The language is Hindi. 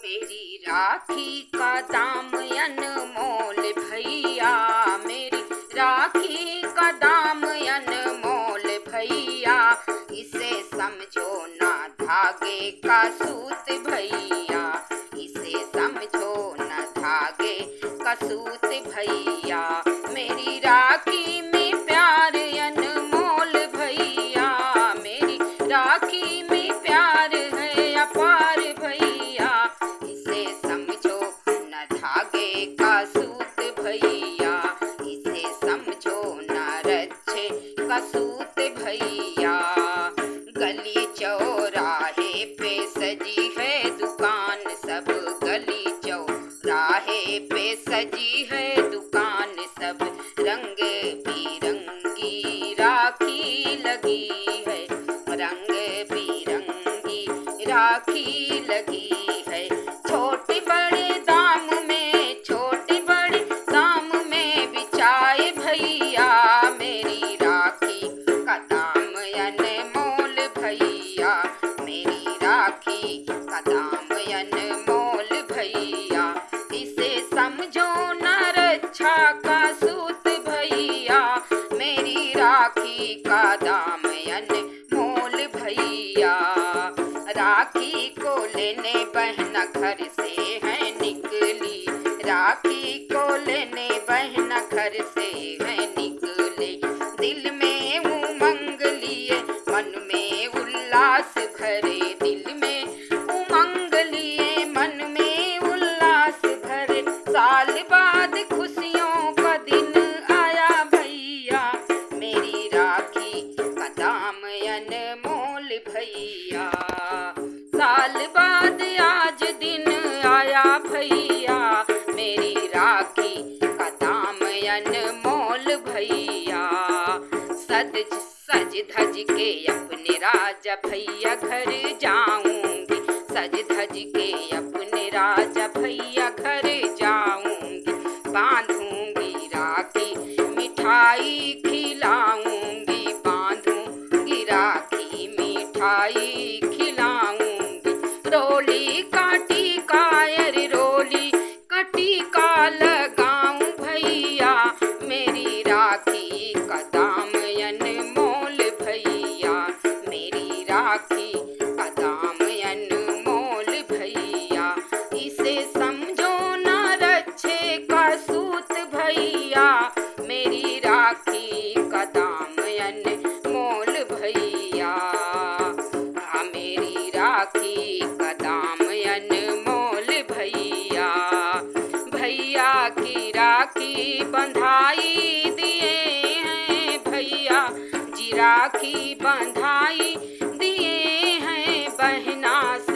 मेरी राखी का दाम अनमोल भैया, मेरी राखी का दाम अनमोल भैया, इसे समझो ना धागे का सूत भैया, इसे समझो ना धागे का सूत भैया। मेरी राखी में प्यार अनमोल भैया, मेरी राखी में प्यार है अपार भैया, इसे समझो न धागे का सूत भैया, इसे समझो न रच्छे का सूत भैया। गली चौराहे पे सजी है दुकान सब, गली चौराहे पे सजी है दुकान सब, रंग बिरंगी राखी लगी है, रंग बिरंगी राखी लगी है। छोटे बड़े दाम में, छोटे बड़े दाम में बिचाए भैया, मेरी राखी का दाम अनमोल भैया, मेरी राखी का दाम अनमोल भैया, इसे समझो न रक्षा का सूत भैया, मेरी राखी का दाम अनमोल भैया। राखी को लेने बहन घर से है निकली, राखी को लेने बहन घर से है निकले, दिल में उमंग लिए मन में उल्लास भरे, दिल में उमंग लिए मन में उल्लास भरे, साल बाद खुशियों का दिन आया भैया, मेरी राखी का दाम अनमोल भैया, साल बाद आज दिन आया भैया, मेरी राखी का दाम अनमोल भैया। सज धज के अपने राजा भैया घर जाऊंगी, सज धज के अपने राजा भैया घर जाऊंगी, बांधूंगी राखी मिठाई खिलाऊंगी, बांधूंगी राखी मिठाई खिलाऊंगी, रोली काटी कायर रोली कटी का लगाऊं भैया, मेरी राखी का दाम अनमोल भैया, मेरी राखी का दाम अनमोल भैया, इसे समझो न रच्छे का सूत भैया, मेरी राखी का दाम अनमोल भैया, मेरी राखी का दाम अनमोल भैया। भैया की राखी बंधाई दिए हैं भैया जी, राखी बंधाई दिए हैं बहना से